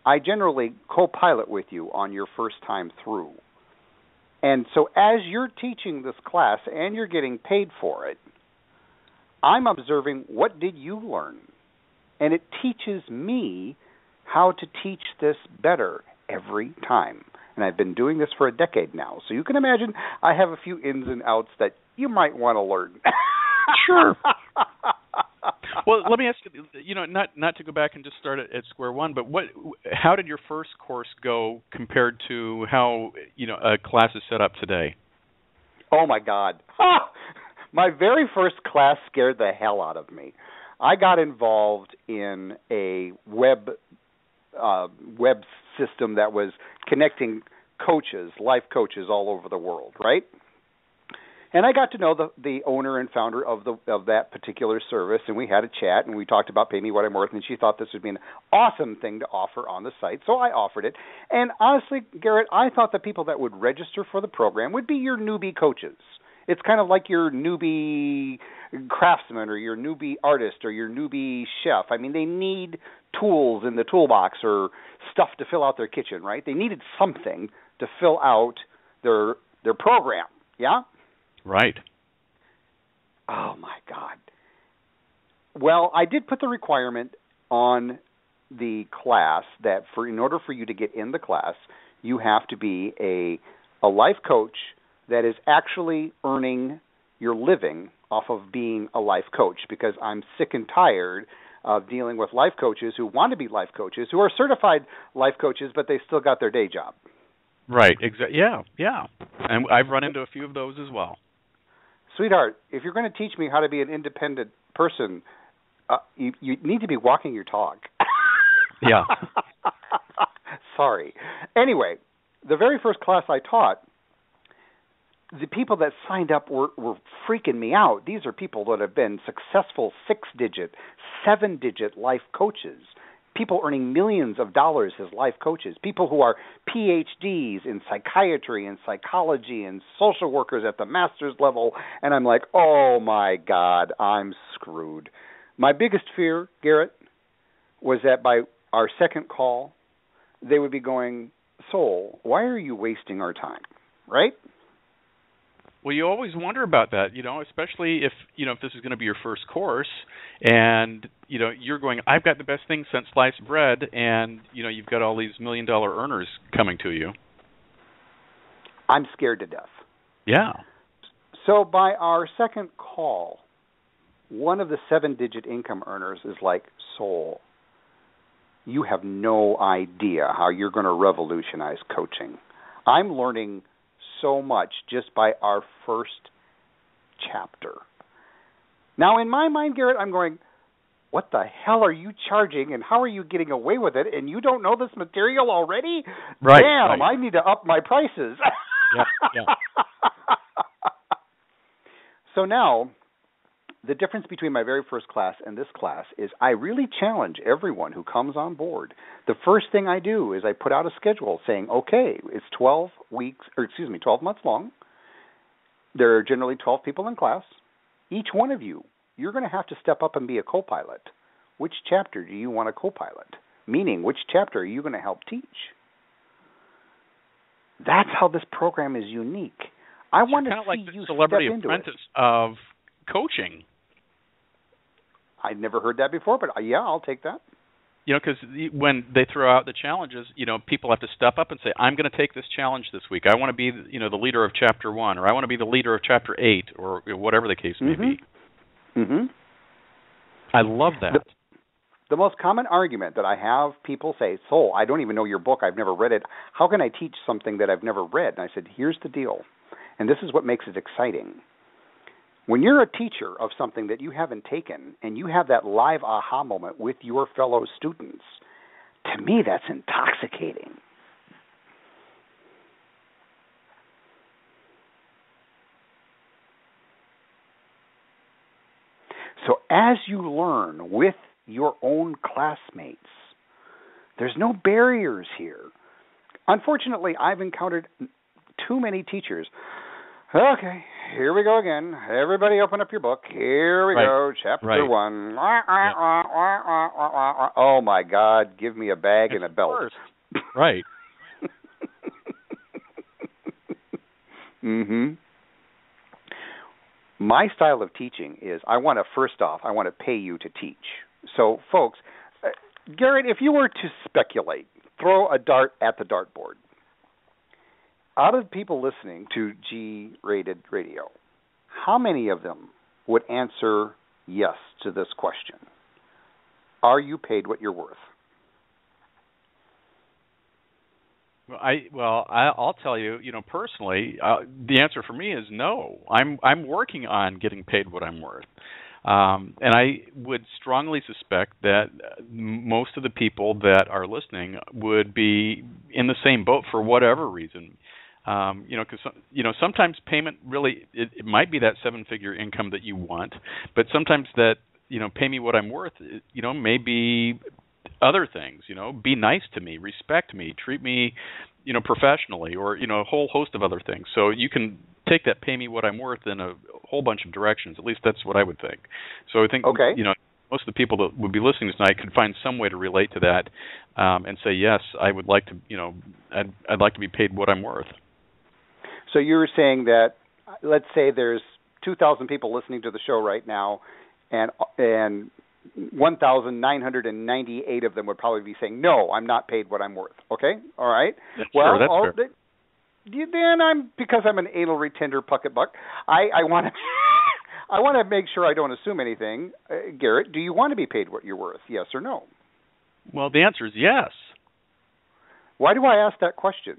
I generally co-pilot with you on your first time through. And so as you're teaching this class and you're getting paid for it, I'm observing what did you learn, and it teaches me how to teach this better every time. And I've been doing this for a decade now, so you can imagine I have a few ins and outs that you might want to learn. Sure. Well, let me ask you, not to go back and just start at square one, but how did your first course go compared to how, a class is set up today? Oh, my God. My very first class scared the hell out of me. I got involved in a web system that was connecting coaches, life coaches all over the world, right? And I got to know the owner and founder of that particular service, and we had a chat, and we talked about pay me what I'm worth, and she thought this would be an awesome thing to offer on the site, so I offered it. And honestly, Garrett, I thought the people that would register for the program would be your newbie coaches. It's kind of like your newbie craftsman or your newbie artist or your newbie chef. I mean, they need tools in the toolbox or stuff to fill out their kitchen, right? They needed something to fill out their program, yeah? Right. Oh, my God. Well, I did put the requirement on the class that in order for you to get in the class, you have to be a life coach that is actually earning your living off of being a life coach, because I'm sick and tired of dealing with life coaches who want to be life coaches, who are certified life coaches, but they still got their day job. Right. Exactly. Yeah. And I've run into a few of those as well. Sweetheart, if you're going to teach me how to be an independent person, you need to be walking your talk. Yeah. Sorry. Anyway, the very first class I taught, the people that signed up were freaking me out. These are people that have been successful 6-digit, 7-digit life coaches, people earning millions of dollars as life coaches, people who are PhDs in psychiatry and psychology and social workers at the master's level, and I'm like, oh my God, I'm screwed. My biggest fear, Garrett, was that by our second call, they would be going, Soul, why are you wasting our time, right? Well, you always wonder about that, especially if this is going to be your first course and, you're going, I've got the best thing since sliced bread, and, you've got all these $1 million earners coming to you. I'm scared to death. Yeah. So by our second call, one of the 7-digit income earners is like, Soul, you have no idea how you're going to revolutionize coaching. I'm learning so much just by our first chapter. Now, in my mind, Garrett, I'm going, what the hell are you charging, and how are you getting away with it, and you don't know this material already? Right. Damn, right. I need to up my prices. Yeah. So now, the difference between my very first class and this class is I really challenge everyone who comes on board. The first thing I do is I put out a schedule saying, okay, it's 12 months long. There are generally 12 people in class. Each one of you, you're going to have to step up and be a co-pilot. Which chapter do you want to co-pilot? Meaning, which chapter are you going to help teach? That's how this program is unique. I want to see you celebrity step into apprentice it. of coaching. I'd never heard that before, but yeah, I'll take that. Because when they throw out the challenges, people have to step up and say, I'm going to take this challenge this week. I want to be, the leader of Chapter 1, or I want to be the leader of Chapter 8, or whatever the case may be. Mm-hmm. I love that. The most common argument that I have people say, Soul, I don't even know your book. I've never read it. How can I teach something that I've never read? And I said, here's the deal. And this is what makes it exciting. When you're a teacher of something that you haven't taken and you have that live aha moment with your fellow students, to me that's intoxicating. So as you learn with your own classmates, there's no barriers here. Unfortunately, I've encountered too many teachers. Okay, here we go again. Everybody open up your book. Here we go, Chapter 1. Oh, my God, give me a bag and a belt. Right. Mm-hmm. My style of teaching is I want to pay you to teach. So, folks, Garrett, if you were to speculate, throw a dart at the dartboard. Out of people listening to G-rated radio, how many of them would answer yes to this question? Are you paid what you're worth? I'll tell you, personally, the answer for me is no. I'm working on getting paid what I'm worth. And I would strongly suspect that most of the people that are listening would be in the same boat for whatever reason. Because sometimes payment really it might be that 7-figure income that you want, but sometimes that pay me what I'm worth, may be other things. Be nice to me, respect me, treat me, professionally, or a whole host of other things. So you can take that pay me what I'm worth in a whole bunch of directions. At least that's what I would think. So I think most of the people that would be listening tonight could find some way to relate to that and say yes, I would like to. I'd like to be paid what I'm worth. So you're saying that, let's say there's 2,000 people listening to the show right now, and 1,998 of them would probably be saying, no, I'm not paid what I'm worth. Okay? All right? Sure, that's fair. Then because I'm an anal retender bucket buck, I want to I want to make sure I don't assume anything. Garrett, do you want to be paid what you're worth? Yes or no? Well, the answer is yes. Why do I ask that question?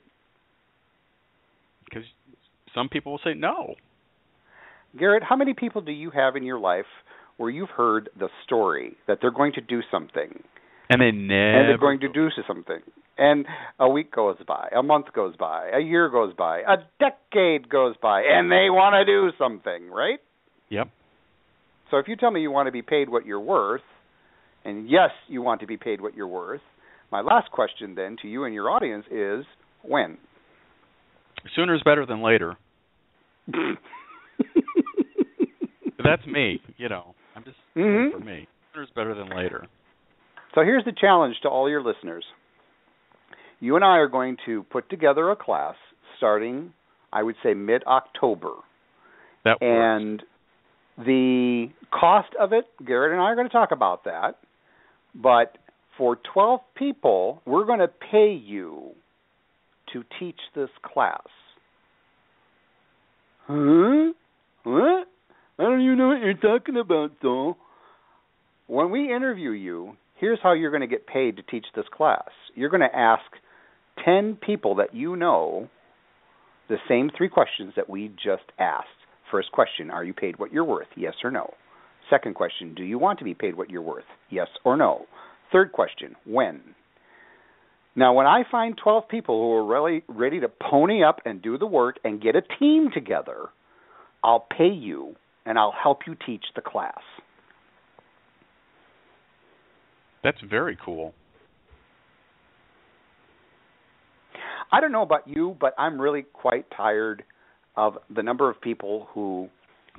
Because some people will say no. Garrett, how many people do you have in your life where you've heard the story that they're going to do something, and they're going to do something, and a week goes by, a month goes by, a year goes by, a decade goes by, and they want to do something, right? Yep. So if you tell me you want to be paid what you're worth, And yes, you want to be paid what you're worth. My last question then to you and your audience is, when? Sooner is better than later. That's me, I'm just for me. Sooner is better than later. So here's the challenge to all your listeners. You and I are going to put together a class starting, I would say, mid-October. That works. And the cost of it, Garrett and I are going to talk about that. But for 12 people, we're going to pay you to teach this class. Huh? What? I don't even know what you're talking about, though. When we interview you, here's how you're going to get paid to teach this class. You're going to ask 10 people that you know the same 3 questions that we just asked. First question, are you paid what you're worth? Yes or no. Second question, do you want to be paid what you're worth? Yes or no. Third question, when? Now, when I find 12 people who are really ready to pony up and do the work and get a team together, I'll pay you and I'll help you teach the class. That's very cool. I don't know about you, but I'm really quite tired of the number of people who,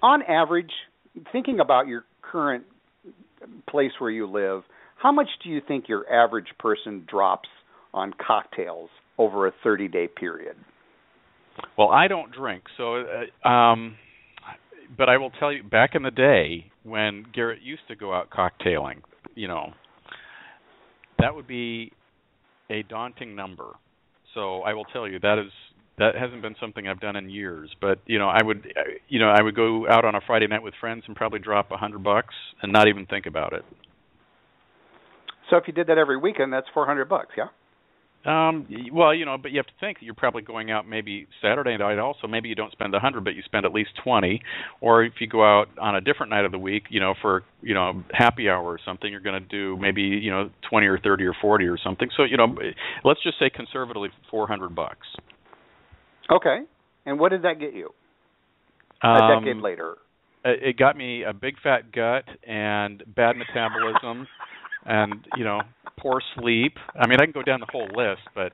on average, thinking about your current place where you live, how much do you think your average person drops on cocktails over a 30-day period? Well, I don't drink, so but I will tell you, back in the day when Garrett used to go out cocktailing, that would be a daunting number. So I will tell you that hasn't been something I've done in years. But I would go out on a Friday night with friends and probably drop $100 and not even think about it. So if you did that every weekend, that's $400, yeah? Well, but you have to think that you're probably going out maybe Saturday night also. Maybe you don't spend $100, but you spend at least $20. Or if you go out on a different night of the week, for happy hour or something, you're going to do maybe 20 or 30 or 40 or something. So let's just say conservatively $400. Okay, and what did that get you? A decade later. It got me a big fat gut and bad metabolism. And, poor sleep. I mean, I can go down the whole list, but,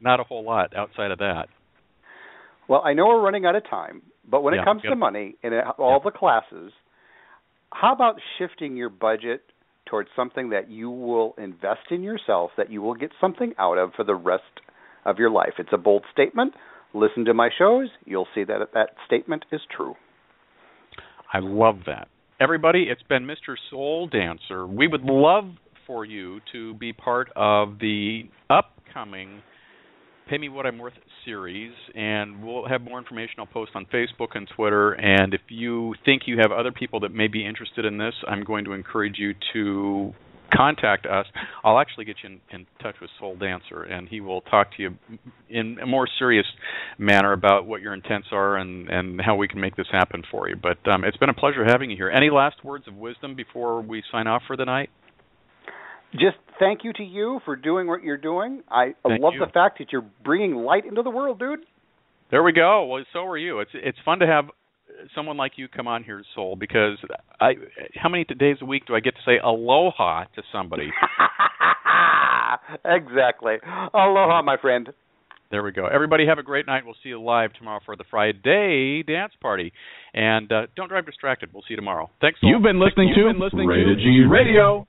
not a whole lot outside of that. Well, I know we're running out of time, but when it comes to money and all the classes, how about shifting your budget towards something that you will invest in yourself, that you will get something out of for the rest of your life? It's a bold statement. Listen to my shows. You'll see that that statement is true. I love that. Everybody, it's been Mr. Soul Dancer. We would love for you to be part of the upcoming Pay Me What I'm Worth series, and we'll have more information I'll post on Facebook and Twitter. And if you think you have other people that may be interested in this, I'm going to encourage you to contact us. I'll actually get you in touch with Soul Dancer, and he will talk to you in a more serious manner about what your intents are and how we can make this happen for you. But it's been a pleasure having you here. Any last words of wisdom before we sign off for the night? Just thank you to you for doing what you're doing. I love the fact that you're bringing light into the world, dude. There we go. Well, so are you. It's fun to have someone like you come on here, Soul, because how many days a week do I get to say aloha to somebody? Exactly. Aloha, my friend. There we go. Everybody have a great night. We'll see you live tomorrow for the Friday dance party. And don't drive distracted. We'll see you tomorrow. Thanks, Soul. You've been listening to Rated G Radio.